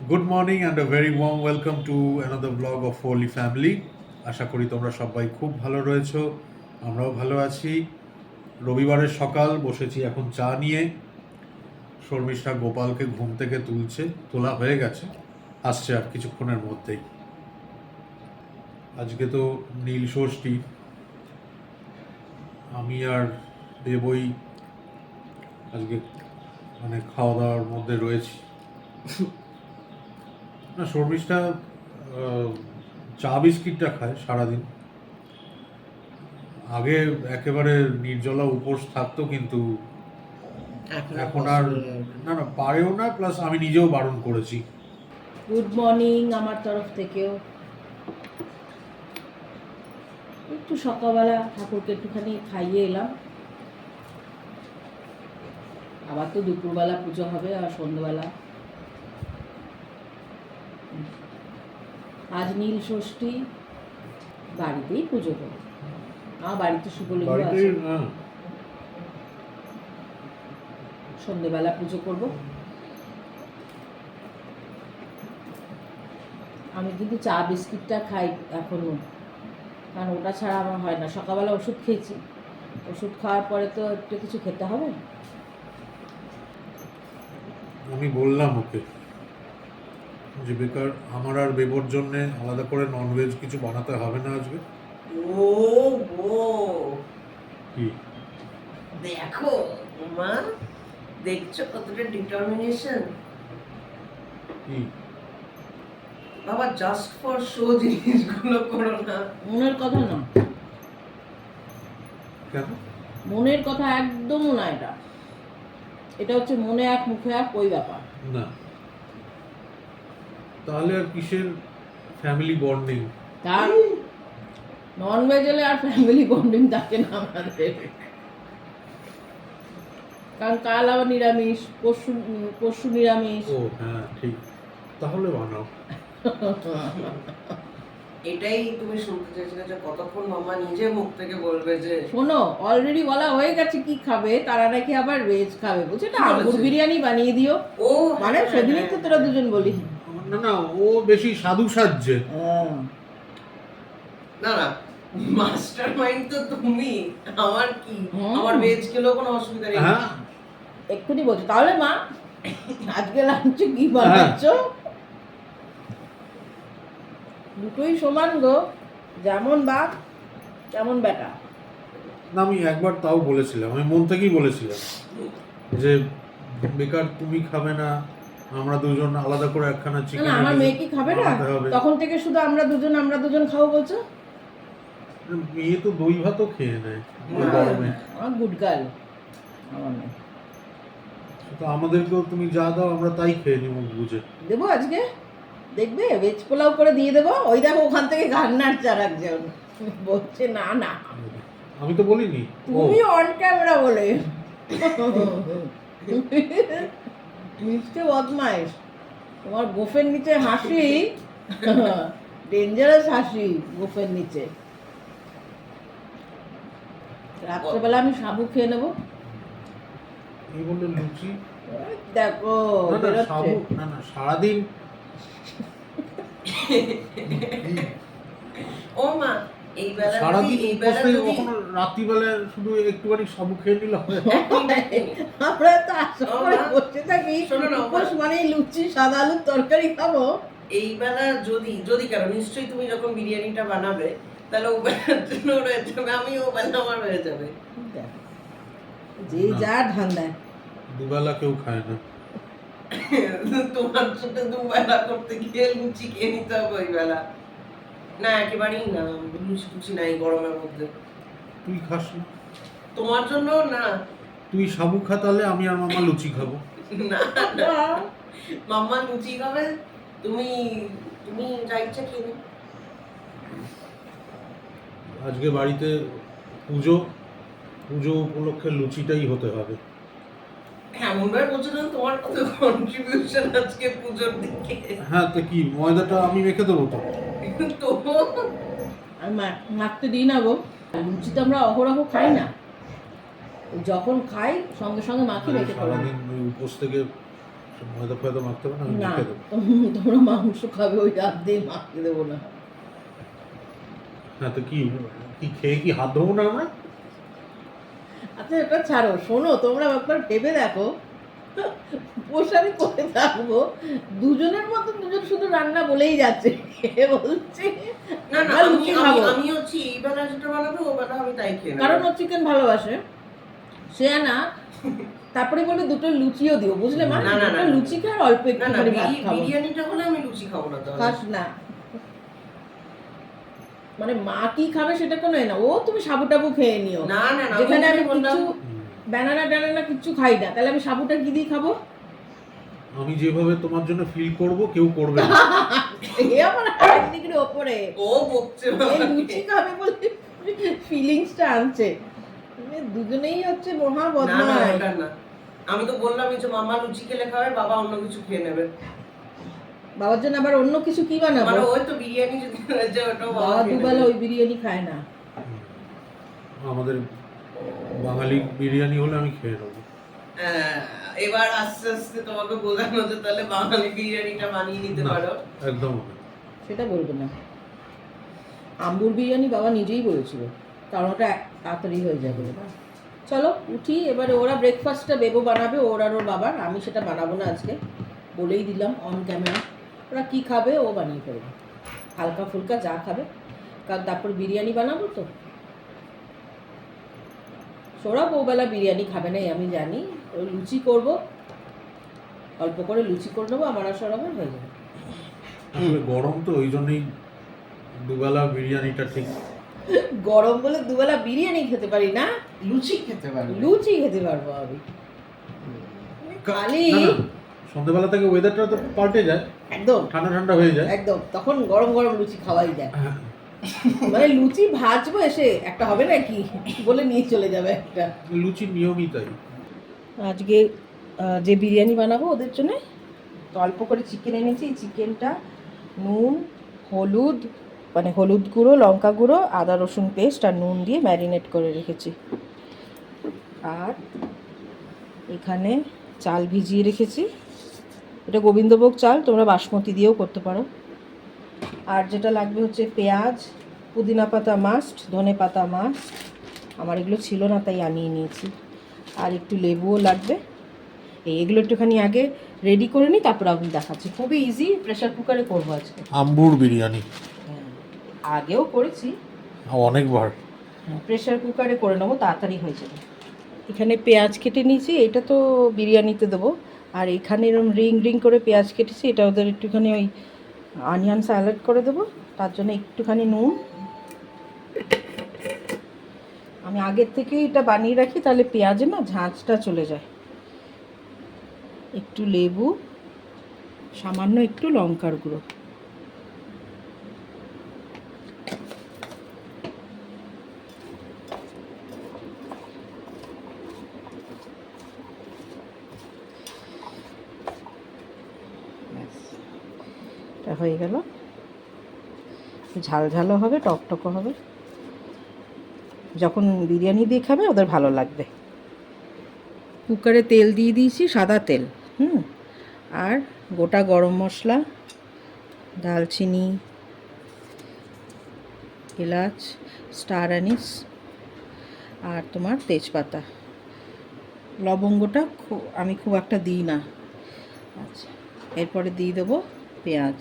Good morning and a very warm welcome to another blog of holy family. আশা করি তোমরা সবাই খুব ভালো রয়েছো, আমরাও ভালো আছি। রবিবারের সকাল, বসেছি এখন চা নিয়ে। শর্মিষ্ঠা গোপালকে ঘুম থেকে তোলা হয়ে গেছে, আসছে আর কিছুক্ষণের মধ্যেই। আজকে তো নীল ষষ্ঠী, আমি আর দেবই আজকে মানে খাওয়া দাওয়ার মধ্যে রয়েছি। না, শর্মিষ্ঠা চা বিস্কিটটা খায় সারাদিন। আগে একেবারে নির্জলা উপোস থাকতো, কিন্তু এখন আর না পারেও না, প্লাস আমি নিজেও বারণ করেছি। গুড মর্নিং আমার তরফ থেকেও। একটু সকালবেলা ঠাকুরকে একটুখানি খাইয়ে এলাম, আবার তো দুপুরবেলা পুজো হবে আর সন্ধ্যেবেলা। আজ নীল ষষ্ঠী, বাড়িতেই পুজো করবো। আমার বাড়িতে শিবলিঙ্গ আছে, সন্ধ্যেবেলা পুজো করব। আমি কিন্তু চা বিস্কিটটা খাই এখনো, কারণ ওটা ছাড়া আমার হয় না। সকালবেলা ওষুধ খেয়েছি, ওষুধ খাওয়ার পরে তো একটু কিছু খেতে হবে। আমি বললাম ওকে যে বেকার আমার আর বেবর জন্য আলাদা করে ননভেজ কিছু বানাতে হবে না আজকে। ও গো, কি দেখো মা, দেখছো কতটা ডিটারমিনেশন। কি বাবা, জাস্ট ফর শো জিনিসগুলো করো না। মনের কথা না, কেন? মনের কথা একদমও না। এটা এটা হচ্ছে মনে এক মুখে এক, ওই ব্যাপার না, তাহলে আর কিসের ফ্যামিলি বন্ডিং? তার ননভেজ হলে আর ফ্যামিলি বন্ডিং থাকে না আমাদের, কারণ কাল আবার নিরামিষ, পরশু পরশু নিরামিষ। ও হ্যাঁ, ঠিক, তাহলে বানাও। এটাই তুমি শুনতে চাইছিলে যে কতক্ষণ মামা নিজে মুখ থেকে বলবে যে শোনো, অলরেডি বলা হয়ে গেছে কি খাবে, তারা নাকি আবার ভেজ খাবে, বুঝছো না? কি বলেছে? আঙ্গুর বিরিয়ানি বানিয়ে দিও। ও মানে সেদিনই তো তোরা দুজন বলি। না না, ও বেশি সাধু সাজছে। না না, মাস্টার মাইন্ড তো তুমি, আমার কি, হুম। আমার ভেজ খেলেও কোনো অসুবিধা নেই। হ্যাঁ, এক্ষুনি বলছো। তাহলে মা, আজকে লাঞ্চে কি বানাচ্ছ? দুটোই সমান গো, যেমন বাপ তেমন বেটা। না, আমি একবার তাও বলেছিলাম, আমি মন থেকেই বলেছিলাম যে বেকার তুমি খাবে না, আমরা দুজন আলাদা করে একখানা না চিকেন না, আমার মেয়ে কি খাবে না? তখন থেকে শুধু আমরা দুজন খাবো বলছো। মেয়ে তো দই ভাতও খেয়ে নেয় গরমে। আমার গুড গার্ল আমার মেয়ে। তো আমাদেরকেও তুমি যা দাও আমরা তাই খেয়ে নিই মুখ বুঝে। দেবো আজকে, দেখবে ভেজ পোলাও করে দিয়ে দেবো। ওই দেখো ওখান থেকে গান নাচছে আর একজন, বলছে না না, আমি তো বলিনি। তুমি অন ক্যামেরা বলে। মিথ্যে বদমাইশ, তোমার গোফের নিচে হাসি, ডেঞ্জারাস হাসি গোফের নিচে। রাত্রেবেলা আমি সাবু খেয়ে নেবো। এই বললে লুচি। দেখো না না, বেরোচ্ছে। সাবু না না, সারাদিন ও মা, এই বেলা সারাদিন এই উপোস বেলা থেকে যদি কখনো রাত্রিবেলা শুধু একটুখানি সাবু খেয়ে নিলে হয়? আমরা তো আশা করে বসে থাকি, শোনো না, উপোস মানে লুচি সাদা আলুর তরকারি খাবো। এই বেলা যদি যদি কারণ নিশ্চয়ই তুমি যখন বিরিয়ানিটা বানাবে তাহলে ও বেলার জন্য রয়ে যাবে, আমি ও বেলা আমার হয়ে যাবে। যে যা ধান্দা। দুবেলা কেউ খায় না। তোমার সাথে দুবেলা করতে গিয়ে লুচি খেয়ে নিতে হবে ওই বেলা। না, একেবারেই না, লুচি টুচি নাই গরমের মধ্যে। তুই খাস না? তোমার জন্য না। তুই সাবু খা, তাহলে আমি আর মামা লুচি খাবো। না না, মাম্মা লুচি খাবে, তুমি তুমি যা ইচ্ছা খেয়ে নিও। আজকে বাড়িতে পুজো, পুজো উপলক্ষে লুচিটাই হতে হবে। এমন ভাবে বলছো না তোমার কত কন্ট্রিবিউশন আজকে পুজোর দিকে। হ্যাঁ, তো কি, ময়দাটা আমি মেখে দেবো তো। তো আমি মাখতে দিই না গো, লুচি তো আমরা অহরহ খাই না, যখন খাই সঙ্গে সঙ্গে মাখি রেখে দেবো। সারাদিন ওই উপোস থেকে ময়দা ফয়দা মাখতে হবে না, আমি না মেখে দেবো। তোমরা মাংস খাবে, ওই হাত দিয়ে মাখিয়ে দেবো না। হ্যাঁ, তো কি কি খেয়ে কি হাত ধোবো না আমরা? আচ্ছা এটা ছাড়ো, শোনো তোমরা একবার ভেবে দেখো, বসে আমি করে থাকবো, দুজনের মতো দুজন শুধু রান্না বলেই যাচ্ছে, এ বলছে না না, আমরা লুচি খাবো। আমি হচ্ছে এই বেলা যেটা বানাবো ও বেলা আমি তাই খেয়ে নেবো। কারণ ও চিকেন ভালোবাসে, সে না তারপরে বলে দুটো লুচিও দিও, বুঝলে মা? না, না, না, দুটো না। লুচি খাই আর অল্প না একটু না, করে ভাত খাবো। বিরিয়ানিটা হলে আমি লুচি খাবো না তাহলে। খাস না, মানে মা কি খাবে সেটা কোনো এ না, ও তুমি সাবু টাবু খেয়ে নিও। না না না, যেখানে আমি বললাম কিছু ব্যানানা ট্যানানা কিছু খাই না, তাহলে আমি সাবুটা কি দিয়ে খাবো? আমি যেভাবে তোমার জন্য ফিল করব কেউ করবে না। এ আমার হাত ডিগ্রি ওপরে, ও বকছে এই লুচি খাবে বলে ফিলিংসটা আনছে। মানে দুজনেই হচ্ছে মহা না না, বদমাশ। ওটা না। আমি তো বললামই যে মামা লুচি খেলে খাবে, বাবা অন্য কিছু খেয়ে নেবে। বাবার জন্য আবার অন্য কিছু কি বানাবো? মানে ওই তো বিরিয়ানি যদি হয়ে যায় ওটাও বাবা বাবা খেয়ে দুবেলা নেবে। ওই বিরিয়ানি খায় না। আমাদের বাঙালি বিরিয়ানি হলে আমি খেয়ে নেবো। এবার আস্তে আস্তে তোমাকে বোঝানো যে তাহলে বাঙালি বিরিয়ানিটা বানিয়ে নিতে না, পারো। একদম না। সেটা বলবো না, আম্বুর বিরিয়ানি বাবা নিজেই বলেছিল, কারণ ওটা তাড়াতাড়ি হয়ে যাবে। চলো উঠি এবারে, ওরা ব্রেকফাস্টটা বেবো বানাবে, ওর আর ওর বাবার, আমি সেটা বানাবো না আজকে, বলেই দিলাম অন ক্যামেরা। ওরা কী খাবে ও বানিয়ে ফেলবে, হালকা ফুলকা যা খাবে, কারণ তারপর বিরিয়ানি বানাবো তো। সৌরভ ওবেলা বিরিয়ানি খাবে না আমি জানি, ওই লুচি করব, অল্প করে লুচি করে নেবো, আমার আর সৌরভের হয়ে যাবে। আসলে গরম তো, ওই জন্যই দুবেলা বিরিয়ানিটা ঠিক। গরম বলে দুবেলা বিরিয়ানি খেতে পারি না, লুচি খেতে পারো। লুচি খেতে পারবো আমি। খালি না, না, সন্ধ্যেবেলা থেকে ওয়েদারটা তো পাল্টে যায়, একদম ঠান্ডা ঠান্ডা হয়ে যায়। একদম, তখন গরম গরম লুচি খাওয়াই যায়। মানে লুচি ভাজবো এসে একটা হবে নাকি বলে নিয়ে চলে যাবে একটা। লুচির নিয়মই তাই। আজকে যে বিরিয়ানি বানাবো ওদের জন্য তো অল্প করে চিকেন এনেছি, এই চিকেনটা নুন হলুদ, মানে হলুদ গুঁড়ো লঙ্কা গুঁড়ো আদা রসুন পেস্ট আর নুন দিয়ে ম্যারিনেট করে রেখেছি। আর এখানে চাল ভিজিয়ে রেখেছি, এটা গোবিন্দভোগ চাল, তোমরা বাসমতি দিয়েও করতে পারো। আর যেটা লাগবে হচ্ছে পেঁয়াজ, পুদিনা পাতা মাস্ট, ধনে পাতা মাস্ট, আমার এগুলো ছিল না তাই আনিয়ে নিয়েছি। আর একটু লেবুও লাগবে। এগুলো একটুখানি আগে রেডি করে নিই, তারপর আমি দেখাচ্ছি। খুবই ইজি, প্রেশার কুকারে করবো আজকে। আম্বুর বিরিয়ানি আগেও করেছি, অনেকবার। প্রেশার কুকারে করে নেবো, তাড়াতাড়ি হয়ে যাবে। এখানে পেঁয়াজ কেটে নিয়েছি, এটা তো বিরিয়ানিতে দেবো। আর এখানে এরকম রিং রিং করে পেঁয়াজ কেটেছি, এটা ওদের একটুখানি ওই অনিয়ন স্যালাড করে দেবো, তার জন্য একটুখানি নুন। আমি আগের থেকেই এটা বানিয়ে রাখি, তাহলে পেঁয়াজে না ঝাঁঝটা চলে যায়। একটু লেবু, সামান্য একটু লঙ্কার গুঁড়ো। এটা হয়ে গেল, ঝাল ঝালও হবে, টকটকও হবে, যখন বিরিয়ানি দিয়ে খাবে ওদের ভালো লাগবে। কুকারে তেল দিয়ে দিয়েছি, সাদা তেল, আর গোটা গরম মশলা, দালচিনি, এলাচ, স্টার অ্যানিস আর তোমার তেজপাতা। লবঙ্গটা আমি খুব একটা দিই না। আচ্ছা, এরপরে দিয়ে দেবো পেঁয়াজ।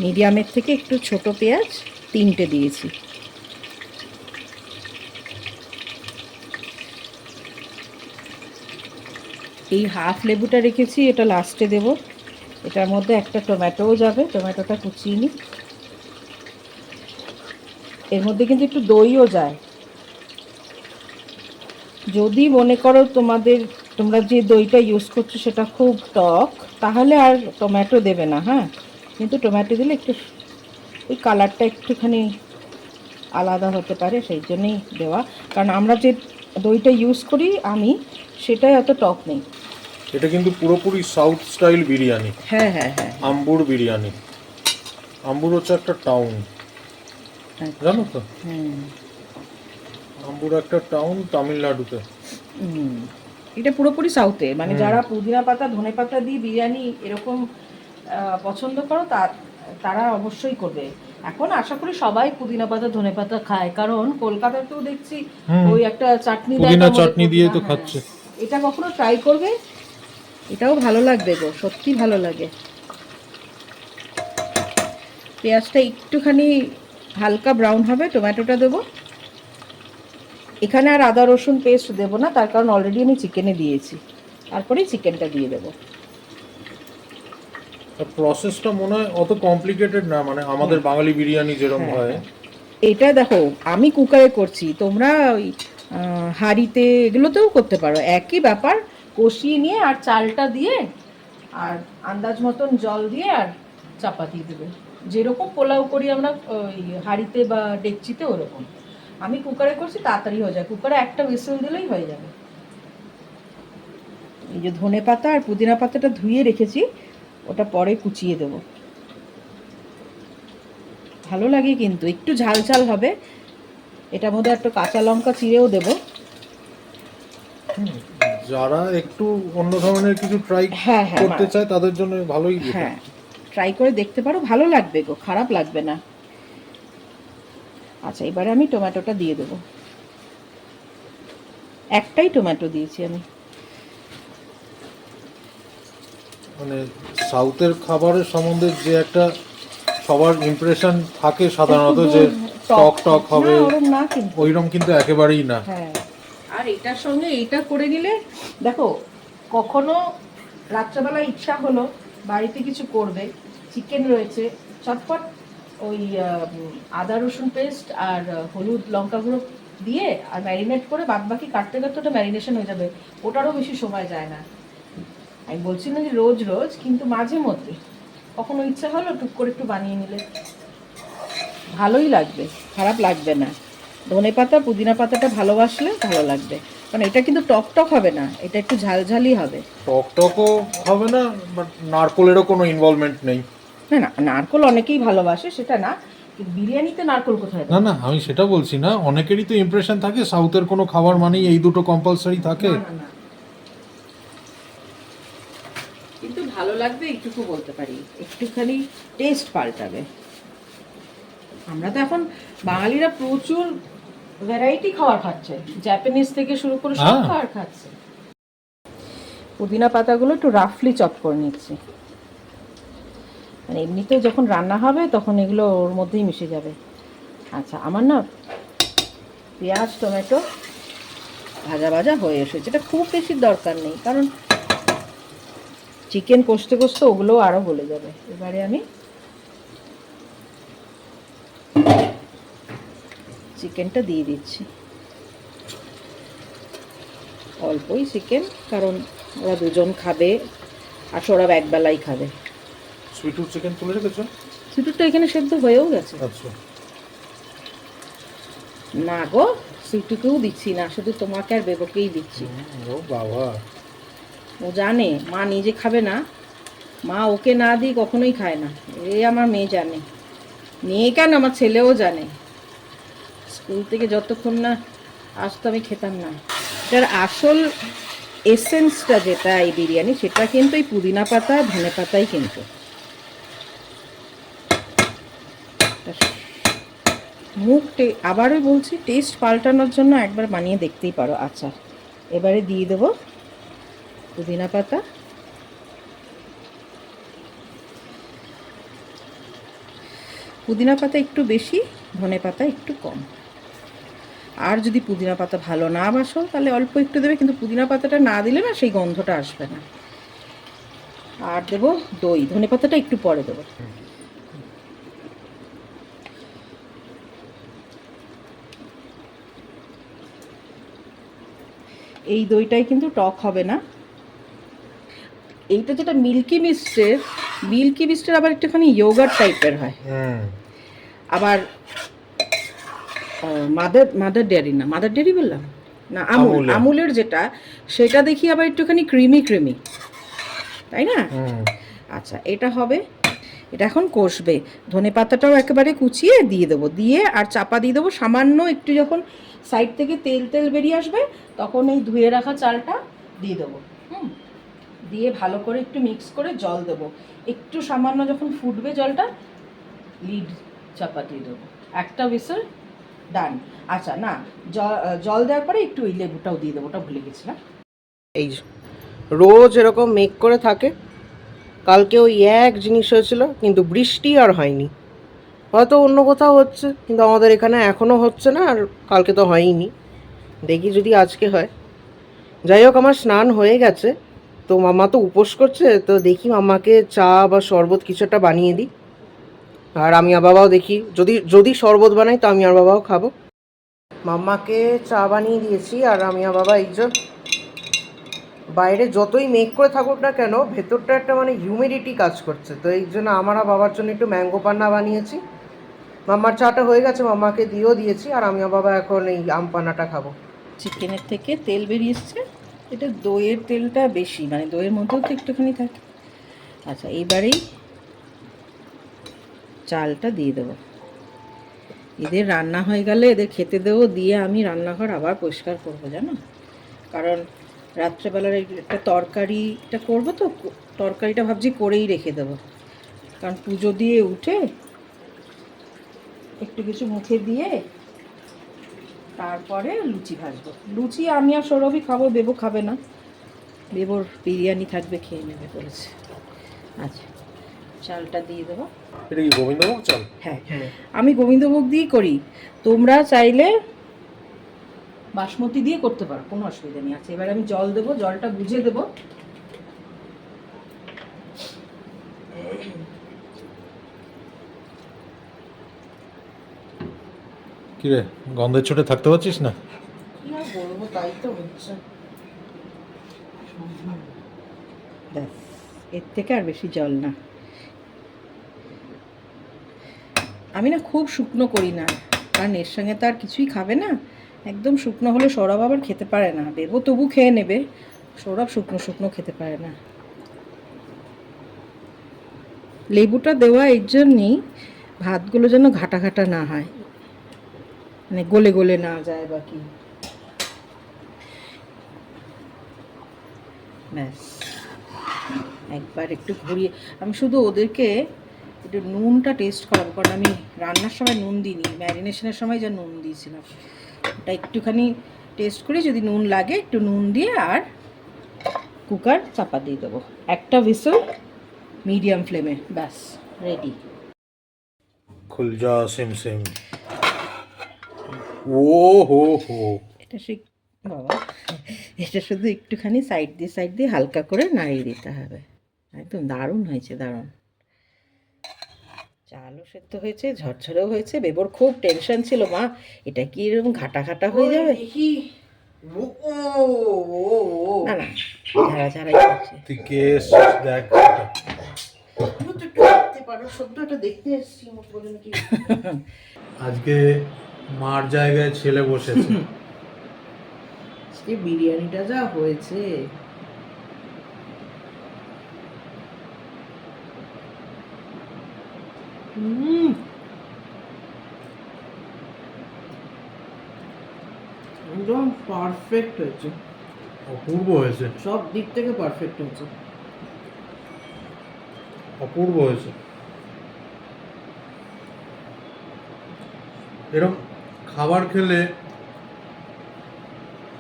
মিডিয়ামের থেকে একটু ছোট পেঁয়াজ 3টে দিয়েছি। এই হাফ লেবুটা রেখেছি, এটা লাস্টে দেব। এটার মধ্যে একটা টমেটোও যাবে, টমেটোটা কুচিয়ে নিই। এর মধ্যে কিন্তু একটু দইও যায়, যদি মনে করো তোমরা যে দইটা ইউজ করছো সেটা খুব টক, তাহলে আর টমেটো দেবে না। হ্যাঁ, কিন্তু টমেটো দিলে একটু ওই কালারটা একটুখানি আলাদা হতে পারে, সেই জন্যই দেওয়া। কারণ আমরা যে দইটা ইউজ করি আমি, সেটাই অত টক নেই। এটা কিন্তু পুরোপুরি সাউথ স্টাইল বিরিয়ানি। হ্যাঁ হ্যাঁ হ্যাঁ, আম্বুর বিরিয়ানি। আম্বুর হচ্ছে একটা টাউন, জানো তো? নাগপুর একটা টাউন তামিলনাড়ুতে। এটা পুরোপুরি সাউথে, মানে যারা পুদিনা পাতা ধনে পাতা দিয়ে বিরিয়ানি এরকম পছন্দ করো তারা অবশ্যই করবে। এখন আশা করি সবাই পুদিনা পাতা ধনে পাতা খায়, কারণ কলকাতাতেও দেখছি ওই একটা চাটনি দেয়, পুদিনা তার মধ্যে চাটনি দিয়ে তো পুদিনা, খাচ্ছে। হ্যাঁ। এটা কখনো ট্রাই করবে, এটাও ভালো লাগবে গো, সত্যি ভালো লাগে। পেঁয়াজটা একটুখানি হালকা ব্রাউন হবে, টমেটোটা দেবো। এখানে আর আদা রসুন পেস্ট দেবো না, তার কারণ অলরেডি আমি চিকেনে দিয়েছি, তারপরেই চিকেনটা দিয়ে দেবো। প্রসেসটা মনে হয় অত কমপ্লিকেটেড না, মানে আমাদের বাঙালি বিরিয়ানি যেরকম হয়। এটা দেখো আমি কুকারে করছি, তোমরা ওই হাঁড়িতে এগুলোতেও করতে পারো, একই ব্যাপার। কষিয়ে নিয়ে আর চালটা দিয়ে আর আন্দাজ মতন জল দিয়ে আর চাপা দিয়ে দেবে, যেরকম পোলাও করি আমরা ওই হাঁড়িতে বা ডেকচিতে ওরকম। আমি কুকারে করছি, তাড়াতাড়ি হয়ে যায়, কুকারে একটা হুইসেল দিলেই হয়ে যাবে। এই যে ধনে পাতা আর পুদিনা পাতাটা ধুয়ে রেখেছি, ওটা পরে কুচিয়ে দেব। ভালো লাগে কিন্তু, একটু ঝাল ঝাল হবে। এটার মধ্যে একটা কাঁচা লঙ্কা চিড়েও দেব। যারা একটু অন্য ধরনের কিছু ট্রাই করতে চায় তাদের জন্য ভালোই। হ্যাঁ, ট্রাই করে দেখতে পারো, ভালো লাগবে গো, খারাপ লাগবে না। আচ্ছা, এবারে আমি টমেটোটা দিয়ে দেবো। একটাই টমেটো দিয়েছি আমি। মানে সাউথের খাবারের সম্বন্ধে যে একটা সবার ইমপ্রেশন থাকে সাধারণত, যে টক টক হবে, না কিন্তু ওইরকম কিন্তু একেবারেই না। হ্যাঁ, আর এটার সঙ্গে এইটা করে নিলে দেখো, কখনো রাত্রেবেলা ইচ্ছা হলো বাড়িতে কিছু করবে, চিকেন রয়েছে, চটপট ওই আদা রসুন পেস্ট আর হলুদ লঙ্কা গুঁড়ো দিয়ে আর ম্যারিনেট করে বাদবাকি কাটতে কাটতে ওটা ম্যারিনেশন হয়ে যাবে, ওটারও বেশি সময় যায় না। আমি বলছি না যে রোজ রোজ, কিন্তু মাঝে মধ্যে কখনো ইচ্ছা হলো টুক করে একটু বানিয়ে নিলে ভালোই লাগবে, খারাপ লাগবে না। ধনে পাতা পুদিনা পাতাটা ভালোবাসলে ভালো লাগবে, কারণ এটা কিন্তু টক টক হবে না, এটা একটু ঝালঝালি হবে। টক টকও হবে না, বাট নারকোলেরও কোনো ইনভলভমেন্ট নেই। না না, নারকোল অনেকেই ভালোবাসে, সেটা না, কিন্তু বিরিয়ানিতে নারকোল কোথায়? না না, আমি সেটা বলছি না, অনেকেরই তো ইমপ্রেশন থাকে সাউথের কোনো খাবার মানেই এই দুটো কম্পালসারি থাকে। না না, কিন্তু ভালো লাগবে এইটুকু বলতে পারি, একটুখানি টেস্ট পাল্টাবে। আমরা তো এখন বাঙালিরা প্রচুর ভ্যারাইটি খাবার খাচ্ছে, জাপানিজ থেকে শুরু করে সব খাবার খাচ্ছে। পুদিনা পাতাগুলো একটু রাফলি চপ করে নিচ্ছি, মানে এমনিতে যখন রান্না হবে তখন এগুলো ওর মধ্যেই মিশে যাবে। আচ্ছা, আমার না পেঁয়াজ টমেটো ভাজা ভাজা হয়ে এসেছে, এটা খুব বেশি দরকার নেই, কারণ চিকেন কষতে কষতে ওগুলো আরও গলে যাবে। এবারে আমি চিকেনটা দিয়ে দিচ্ছি, অল্পই চিকেন, কারণ ওরা দুজন খাবে, আর ওরা একবেলাই খাবে। সুইটুর চিকেন তুলে রেখেছো? সুইটুরটা এখানে সেদ্ধ হয়েও গেছে। আচ্ছা, না গো, সুইটুকেও দিচ্ছি না, শুধু তোমাকে আর বেবকেই দিচ্ছি। ও বাবা, ও জানে মা নিজে খাবে না, মা ওকে না দিই কখনোই খায় না। আমার মেয়ে জানে, মেয়ে কেন আমার ছেলেও জানে, স্কুল থেকে যতক্ষণ না আসতো আমি খেতাম না। এটার আসল এসেন্সটা যেটা এই বিরিয়ানি, সেটা কিন্তু এই পুদিনা পাতা ধনে পাতাই কিন্তু। আবারও বলছি, টেস্ট পাল্টানোর জন্য একবার বানিয়ে দেখতেই পারো। আচ্ছা, এবারে দিয়ে দেবো পুদিনা পাতা, পুদিনা পাতা একটু বেশি, ধনে পাতা একটু কম। আর যদি পুদিনা পাতা ভালো না বাসো তাহলে অল্প একটু দেবে, কিন্তু পুদিনা পাতাটা না দিলে না সেই গন্ধটা আসবে না। আর দেবো দই, ধনে পাতাটা একটু পরে দেবো। এই দইটাই কিন্তু টক হবে না। এইটা যেটা মিল্কি মিস্টের আবার একটুখানি ইয়োগার্ট টাইপের হয়, আবার মাদার ডেয়ারি বললাম না, আমুলের যেটা, সেটা দেখি আবার একটুখানি ক্রিমি, তাই না? আচ্ছা, এটা হবে, এটা এখন কষবে। ধনে পাতাটাও একেবারে কুচিয়ে দিয়ে দেবো, দিয়ে আর চাপা দিয়ে দেবো। সামান্য একটু যখন সাইড থেকে তেল তেল বেরিয়ে আসবে, তখন এই ধুয়ে রাখা চালটা দিয়ে দেবো। দিয়ে ভালো করে একটু মিক্স করে জল দেবো। একটু সামান্য যখন ফুটবে জলটা, লিড চাপা দিয়ে দেবো। একটা হুইসেল, ডান। আচ্ছা না, জল দেওয়ার পরে একটু ওই লেবুটাও দিয়ে দেবো, ওটা ভুলে গেছিলাম। এই যে রোজ এরকম মেঘ করে থাকে, কালকে ওই এক জিনিস হয়েছিল, কিন্তু বৃষ্টি আর হয়নি। হয়তো অন্য কোথাও হচ্ছে, কিন্তু আমাদের এখানে এখনও হচ্ছে না, আর কালকে তো হয়নি। দেখি যদি আজকে হয়। যাই হোক, আমার স্নান হয়ে গেছে, তো মামা তো উপোস করছে, তো দেখি মামাকে চা বা শরবত কিছু একটা বানিয়ে দিই। আর আমি আর বাবাও দেখি, যদি শরবত বানাই তো আমি আর বাবাও খাবো। মাম্মাকে চা বানিয়ে দিয়েছি, আর আমি আর বাবা এই যে বাইরে যতই মেঘ করে থাকুক না কেন, ভেতরটা একটা মানে হিউমিডিটি কাজ করছে, তো এই জন্য আমার আর বাবার জন্য একটু ম্যাঙ্গো পান্না বানিয়েছি। মাম্মার চাটা হয়ে গেছে, মাম্মাকে দিয়েও দিয়েছি, আর আমি আর বাবা এখন এই আম পান্নাটা খাবো। চিকেনের থেকে তেল বেরিয়ে এসছে, এটা দইয়ের তেলটা বেশি, মানে দইয়ের মধ্যেও তো একটুখানি থাকে। আচ্ছা, এইবারেই চালটা দিয়ে দেবো। এদের রান্না হয়ে গেলে এদের খেতে দেবো, দিয়ে আমি রান্নাঘর আবার পরিষ্কার করবো, জানো, কারণ রাত্রেবেলার একটা তরকারিটা করবো, তো তরকারিটা ভাবছি করেই রেখে দেবো, কারণ পুজো দিয়ে উঠে একটু কিছু মুখে দিয়ে তারপরে লুচি ভাজবো। লুচি আমি আর সৌরভই খাবো, বেবো খাবে না, বেবোর বিরিয়ানি থাকবে, খেয়ে নেবে বলেছে। আচ্ছা, চালটা দিয়ে দেবো। এটা কি গোবিন্দভোগ চাল? হ্যাঁ, আমি গোবিন্দভোগ দিয়েই করি, তোমরা চাইলে বাসমতি দিয়ে করতে পারো, কোনো অসুবিধা নেই। আচ্ছা, এবার আমি জল দেবো, জলটা বুঝে দেবো। কি রে, গন্ধের ছোটে থাকতে পারছিস না? কি আর বলবো, তাই তো হচ্ছে। ব্যাস, এর থেকে আর বেশি জল না। আমি না খুব শুকনো করি না, কারণ এর সঙ্গে তো আর কিছুই খাবে না। একদম শুকনো হলে সৌরভ আবার খেতে পারে না, বেবো তবু খেয়ে নেবে, সৌরভ শুকনো শুকনো খেতে পারে না। লেবুটা দেওয়া এর জন্যই ভাতগুলো যেন ঘাটা ঘাটা না হয়, মানে গলে গলে না যায় বা কি। ব্যাস, একবার একটু ঘুরিয়ে, আমি শুধু ওদেরকে একটু নুনটা টেস্ট করাবো, কারণ আমি রান্নার সময় নুন দিইনি, ম্যারিনেশনের সময় যা নুন দিয়েছিলাম ওটা একটুখানি টেস্ট করে, যদি নুন লাগে একটু নুন দিয়ে আর কুকার চাপা দিয়ে দেবো। একটা হুইসেল মিডিয়াম ফ্লেমে, ব্যাস রেডি। খুল যা সেম সেম। ও হো হো, এটা সে বাবা, এটা শুধু একটুখানি সাইড দিয়ে হালকা করে নাড়িয়ে দিতে হবে। একদম দারুণ হয়েছে, দারুণ। চালও সেদ্ধ হয়েছে, ঝরঝরেও হয়েছে। বেবোর খুব টেনশন ছিল, মা এটা কি এরকম ঘাটা ঘাটা হয়ে যাবে। দেখি, না না, ঝাড়া ঝাড়াই করছে। তুই কে এসছিস দেখ এটা। তুমিও তো একটু দেখতে পারো, সদ্য এটা দেখতে এসছি, মুখ বলে নাকি। আজকে মার জায়গায় ছেলে বসেছে। আজকে বিরিয়ানিটা যা হয়েছে, একদম পারফেক্ট হয়েছে, অপূর্ব হয়েছে, সব দিক থেকে পারফেক্ট হয়েছে। অপূর্ব হয়েছে। এরকম খাবার খেলে,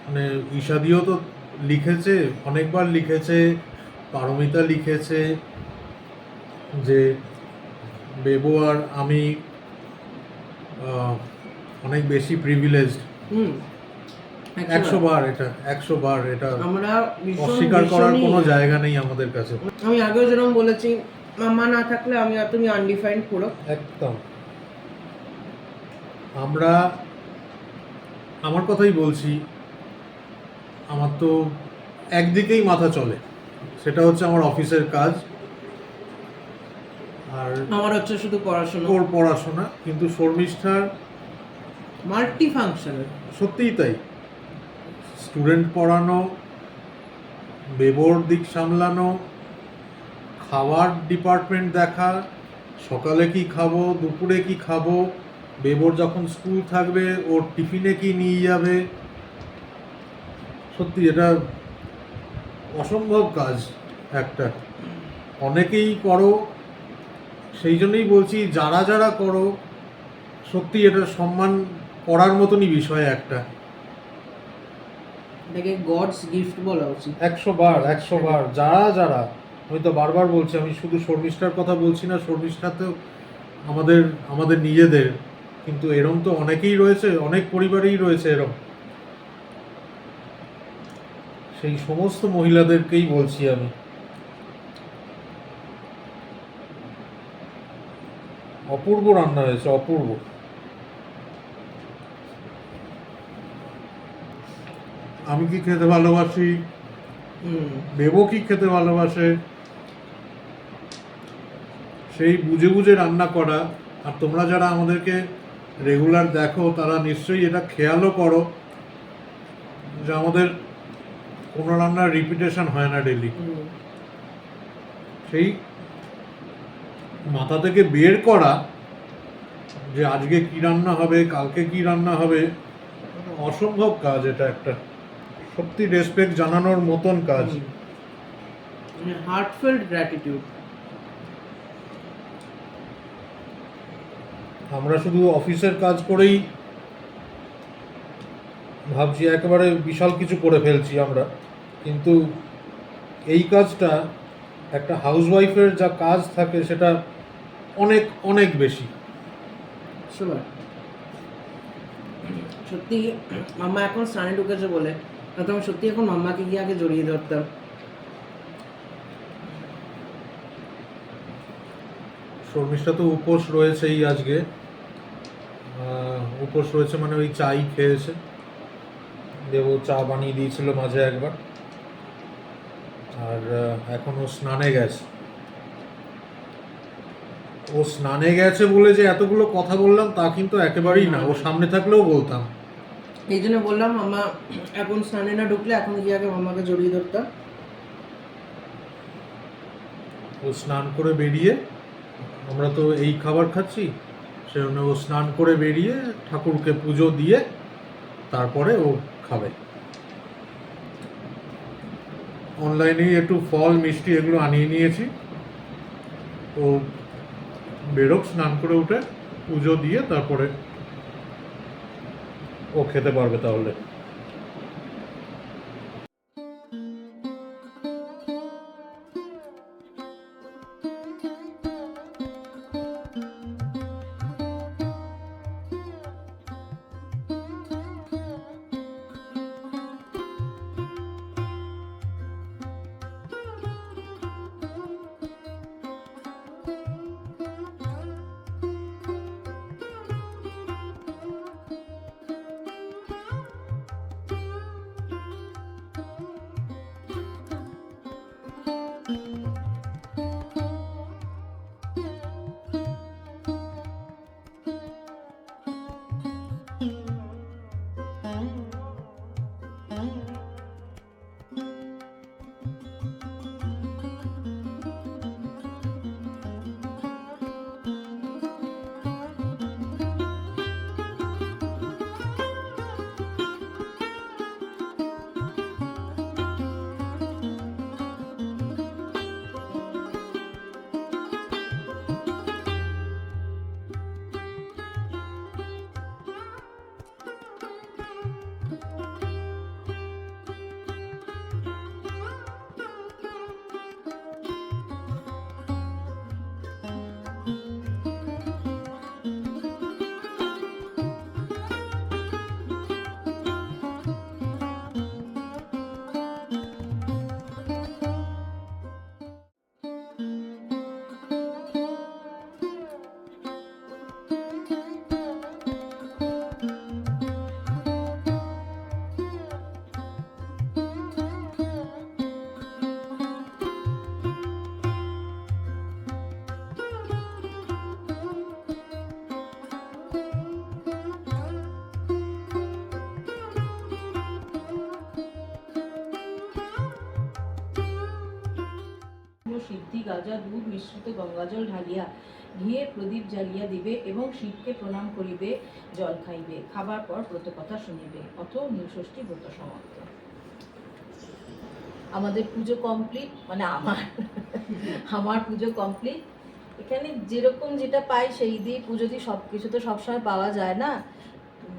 মানে ঈশাদিও তো লিখেছে, অনেকবার লিখেছে, পারমিতা লিখেছে যে বেবু আর আমি অনেক বেশি প্রিভিলেজড। 100 বার এটা, 100 বার এটা, আমরা অস্বীকার করার কোনো জায়গা নেই আমাদের কাছে। আমি আগেও যেরকম বলেছি, মামা না থাকলে আমি আর তুমি আনডিফাইন্ড পুরো। একদম। আমরা, আমার কথাই বলছি, আমার তো একদিকেই মাথা চলে, সেটা হচ্ছে আমার অফিসের কাজ, আর আমার হচ্ছে শুধু পড়াশোনা, ওর পড়াশোনা। কিন্তু শর্মিষ্ঠার মাল্টি ফাংশনাল। সত্যিই তাই, স্টুডেন্ট পড়ানো, বেবোর দিক সামলানো, খাওয়ার ডিপার্টমেন্ট দেখা, সকালে কি খাবো, দুপুরে কি খাবো, বেবোর যখন স্কুল থাকবে ওর টিফিনে কি নিয়ে যাবে, সত্যি এটা অসম্ভব কাজ একটা। অনেকেই করো, সেই জন্যই বলছি যারা যারা করো সত্যি এটা সম্মান করার মতনই বিষয় একটা। এটাকে গডস গিফট বলা উচিত। 100 বার যারা যারা, আমি তো বারবার বলছি, আমি শুধু শর্মিষ্ঠার কথা বলছি না, শর্মিষ্ঠা তো আমাদের নিজেদের, কিন্তু এরম তো অনেকেই রয়েছে, অনেক পরিবারেই রয়েছে এরম। সেই সমস্ত মহিলাদেরকেই বলছি আমি। অপূর্ব রান্না হয়েছে, অপূর্ব। আমি কি খেতে ভালোবাসি, বেবো কি খেতে ভালোবাসে, সেই বুঝে বুঝে রান্না করা। আর তোমরা যারা আমাদেরকে রেগুলার দেখো তারা নিশ্চয়ই এটা খেয়ালও করো যে আমাদের কোনো রান্নার রিপিটেশন হয় না ডেলি। সেই মাথা থেকে বের করা যে আজকে কি রান্না হবে, কালকে কি রান্না হবে, অসম্ভব কাজ এটা একটা। সত্যি রেসপেক্ট জানানোর মতন কাজ। Heartfelt gratitude. আমরা শুধু অফিসের কাজ করেই ভাবছি একেবারে বিশাল কিছু করে ফেলছি আমরা, কিন্তু এই কাজটা একটা হাউসওয়াইফের যা কাজ থাকে সেটা অনেক অনেক বেশি। সত্যি মাম্মা এখন স্নানে ঢুকেছে বলে, নয়তো আমি সত্যি এখন মাম্মাকে গিয়ে আগে জড়িয়ে ধরতাম। শর্মিষ্ঠা তো উপোস রয়েছেই আজকে, উপোস রয়েছে মানে ওই চাই খেয়েছে, দেবো চা বানিয়ে দিয়েছিল মাঝে একবার। আর এখন ও স্নানে গেছে। ও স্নানে গেছে বলে যে এতগুলো কথা বললাম তা কিন্তু একেবারেই না, ও সামনে থাকলেও বলতাম। এই জন্য বললাম মাম্মা এখন স্নানে না ঢুকলে এখন গিয়ে আগে মাম্মাকে জড়িয়ে ধরতাম। ও স্নান করে বেরিয়ে, আমরা তো এই খাবার খাচ্ছি, সেজন্য ও স্নান করে বেরিয়ে ঠাকুরকে পুজো দিয়ে তারপরে ও খাবে। অনলাইনেই একটু ফল মিষ্টি এগুলো আনিয়ে নিয়েছি, ও বেরোক স্নান করে উঠে পুজো দিয়ে তারপরে ও খেতে পারবে তাহলে। সিদ্ধি গাজা দুধ মিশ্রিত গঙ্গাজল ঢালিয়া ঘিয়ে প্রদীপ জ্বালিয়া দিবে এবং শিবকে প্রণাম করিবে, জল খাইবে, খাবার পর ব্রতকথা শুনিবে। অথ নীলষষ্ঠী ব্রত সমাপ্ত। আমাদের পুজো কমপ্লিট, মানে আমার পুজো কমপ্লিট। এখানে যেরকম যেটা পাই সেই দিয়ে পুজো দিয়ে সব কিছু তো সবসময় পাওয়া যায় না,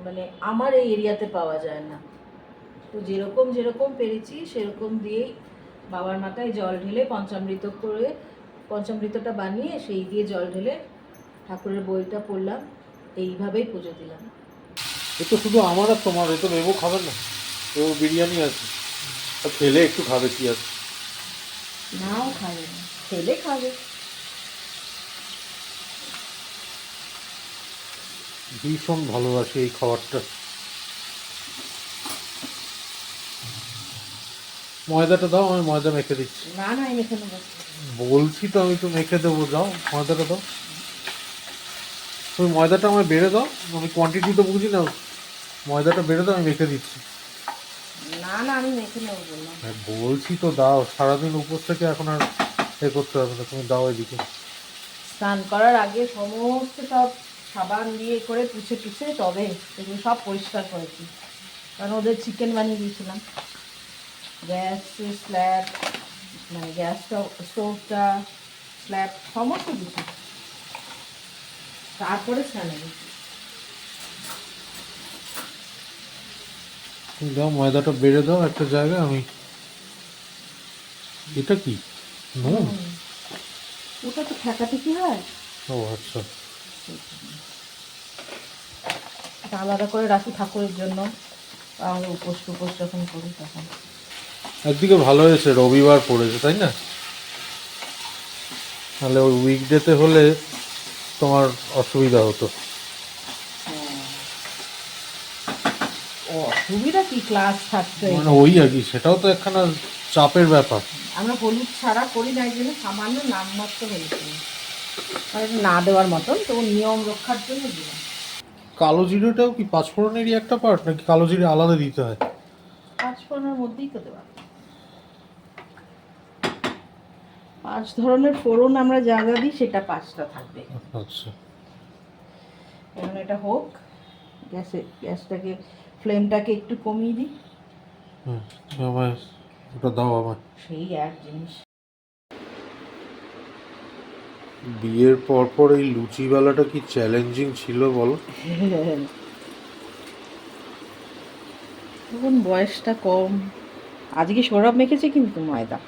মানে আমার এই এরিয়াতে পাওয়া যায় না। তো যেরকম যেরকম পেরেছি সেরকম দিয়েই বাবার মাথায় জল ঢেলে পঞ্চামৃত করে, পঞ্চামৃতটা বানিয়ে সেই দিয়ে জল ঢেলে ঠাকুরের বইটা পড়লাম, এইভাবেই পুজো দিলাম। এ তো শুধু আমার আর তোমার, এ তো নেবো খাবে না, ও বিরিয়ানি আছে, আর খেলে একটু খাবে কি আছে। নাও খাবে না, খেলে খাবে। ভীষণ ভালোবাসি এই খাবারটা। ময়দাটা দাও, আমি ময়দা মেখে দিচ্ছি। না না, আমি এখানে বলছি তো, আমি তো মেখে দেবো, যাও ময়দাটা দাও। তুমি ময়দাটা আমায় বেড়ে দাও, আমি কোয়ান্টিটি তো বুঝি না, ময়দাটা বেড়ে দাও, আমি মেখে দিচ্ছি। না না, আমি মেখে নেবো বললাম। হ্যাঁ বলছি তো দাও, সারাদিন উপর থেকে এখন আর এ করতে হবে না, তুমি দাও এদিকে। স্নান করার আগে সমস্ত সব সাবান দিয়ে করে পুছে টুছে তবে এগুলো সব পরিষ্কার করেছি, কারণ ওদের চিকেন বানিয়ে দিয়েছিলাম। গ্যাস স্ল্যাব, মানে গ্যাসটা, স্টোভটা, স্ল্যাব সমস্ত কিছু, তারপরে স্নানে গেছি। তুমি দাও ময়দাটা বেড়ে দাও একটা জায়গায়, আমি এটা কি নুন? ওটা তো ঠেকাতে কি হয়, ও আচ্ছা। এটা আলাদা করে রাখি ঠাকুরের জন্য, আমরা উপোস টুপোস যখন করি তখন। একদিকে ভালো হয়েছে রবিবার পড়েছে, তাই না? তাহলে ওই উইকডেতে হলে তোমার অসুবিধা হতো। ও অসুবিধা কি, ক্লাস থাকতো। মানে ওই আর কি, সেটাও তো একখানা চাপের ব্যাপার। আমরা হলুদ ছাড়া করি না, এই জন্য সামান্য নামমাত্র হলুদ দিই, মানে না দেওয়ার মতন, তো নিয়ম রক্ষার জন্য দিলাম। কালো জিরেটাও কি পাঁচফোড়নেরই একটা পার্ট, নাকি কালো জিরে আলাদা দিতে হয়? 5 ফোড়নের মধ্যেই তো দেওয়া। 5 ধরনের ফোড়ন আমরা যা যা দিই সেটা 5টা থাকবে। আচ্ছা। এখন এটা হোক, গ্যাসটাকে ফ্লেমটাকে একটু কমিয়ে দিই। হুম, আমায় ওটা দাও আমায়। সেই এক জিনিস। বিয়ের পর পর এই লুচিওয়ালাটা কি চ্যালেঞ্জিং ছিল বলো? তখন বয়সটা কম। আজকে সৌরভ মেখেছে কিন্তু ময়দা,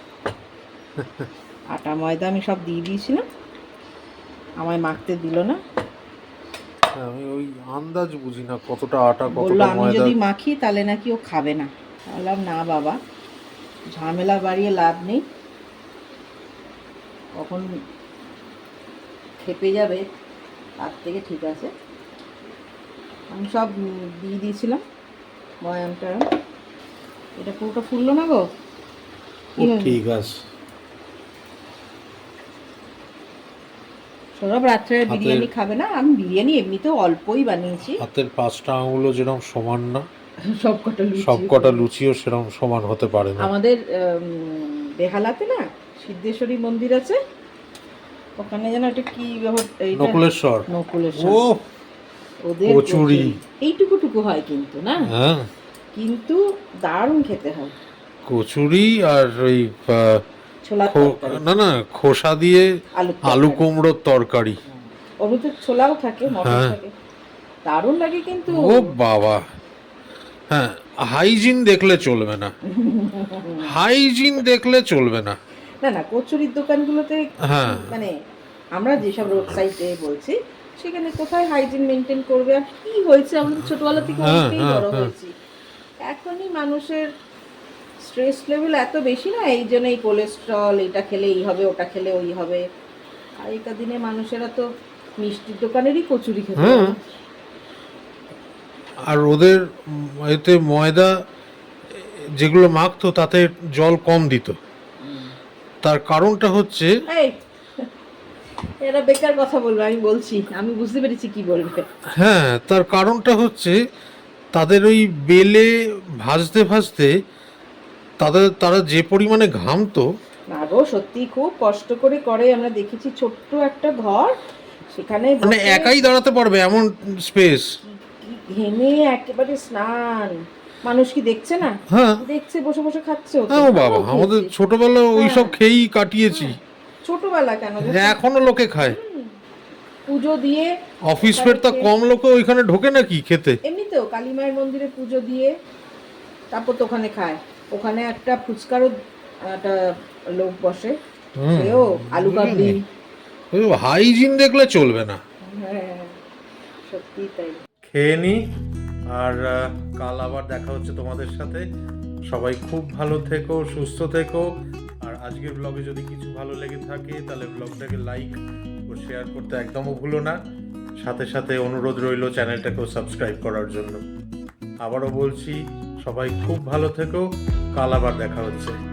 আটা ময়দা আমি সব দিয়ে দিয়েছিলাম, আমায় মাখতে দিল না। আমি ওই আন্দাজ বুঝি না কতটা আটা বললো কতটা আমি ময়দা। যদি মাখি তাহলে নাকি ও খাবে না। বললাম না বাবা, ঝামেলা বাড়িয়ে লাভ নেই, কখন খেপে যাবে, তার থেকে ঠিক আছে। আমি সব দিয়ে দিয়েছিলাম বয়ামটা। এটা পুরোটা ফুললো না গো। ও ঠিক আছে। সৌরভ রাত্রে বিরিয়ানি খাবে না, আমি বিরিয়ানি এমনিতেও অল্পই বানিয়েছি। হাতের 5টা আঙুলও যেরকম সমান না, সবকটা সবকটা লুচিও সেরকম সমান হতে পারে না। আমাদের বেহালাতে না সিদ্ধেশ্বরী মন্দির আছে, ওখানে যেন একটা কি নকুলেশ্বর। নকুলেশ্বর, ও ওদের কচুরি এইটুকু হয় কিন্তু না, হ্যাঁ, কিন্তু দারুণ খেতে হয়। কচুরি আর ওই ছোলা না না খোসা দিয়ে আলু তরকারি। কুমড়োর তরকারি। ওর ভিতরে ছোলাও থাকে, মটর হ্যাঁ। থাকে, দারুণ লাগে কিন্তু। ও বাবা, হ্যাঁ হাইজিন দেখলে চলবে না, হাইজিন দেখলে চলবে না। না না, কচুরির দোকানগুলোতে হ্যাঁ। মানে আমরা যেসব রোড সাইডে বলছি সেখানে কোথায় হাইজিন মেনটেন করবে, আর কি হয়েছে, আমরা তো ছোটবেলা থেকে হ্যাঁ, অনেকটাই হ্যাঁ, বড় হ্যাঁ। হয়েছি। এখনই মানুষের স্ট্রেস লেভেল এত বেশি না, এই জন্য এই কোলেস্ট্রল, এটা খেলে এই হবে, ওটা খেলে ওই হবে। আগেকার দিনে মানুষেরা তো মিষ্টির দোকানেরই কচুরি খেতে হ্যাঁ। হবে। আর ওদের এতে ময়দা যেগুলো মাখতো তাতে জল কম দিত, তার কারণটা হচ্ছে এই এরা বেকার কথা বলবে, আমি বলছি, আমি বুঝতে পেরেছি কি বলবে। হ্যাঁ তার কারণটা হচ্ছে তাদের ওই বেলে ভাজতে ভাজতে তারা যে পরিমাণে ঘামতো। না গো, সত্যি খুব কষ্ট করে করে, আমরা দেখেছি ছোট্ট একটা ঘর, সেখানে মানে বসে একাই দাঁড়াতে পারবে এমন স্পেস? কি ঘেমে একেবারে স্নান। মানুষ কি দেখছে না? হ্যাঁ দেখছে, বসে বসে খাচ্ছে। ও তো। হ্যাঁ বাবা, আমরাও আমাদের খেয়েছি। ছোটবেলা ওইসব হ্যাঁ। খেয়েই কাটিয়েছি। ছোটবেলা কেন, এখনো লোকে খায়। পুজো দিয়ে অফিস ওখানে ফেরতা খেয়ে- কম লোকে ওইখানে ঢোকে নাকি খেতে? এমনিতেও কালী মায়ের মন্দিরে পুজো দিয়ে তারপর তো ওখানে খায়। ওখানে একটা ফুচকারও একটা লোক বসে, সেও আলু কাবলি। হাইজিন দেখলে চলবে না। হ্যাঁ, সত্যি তাই। খেয়ে নি, আর কাল আবার দেখা হচ্ছে তোমাদের সাথে। সবাই খুব ভালো থেকো, সুস্থ থেকো। আর আজকের ব্লগে যদি কিছু ভালো লেগে থাকে তাহলে ব্লগটাকে লাইক ও শেয়ার করতে একদমও ভুলো না। সাথে সাথে অনুরোধ রইল চ্যানেলটাকেও সাবস্ক্রাইব করার জন্য। আবারও বলছি, সবাই খুব ভালো থেকো। কাল আবার দেখা হচ্ছে।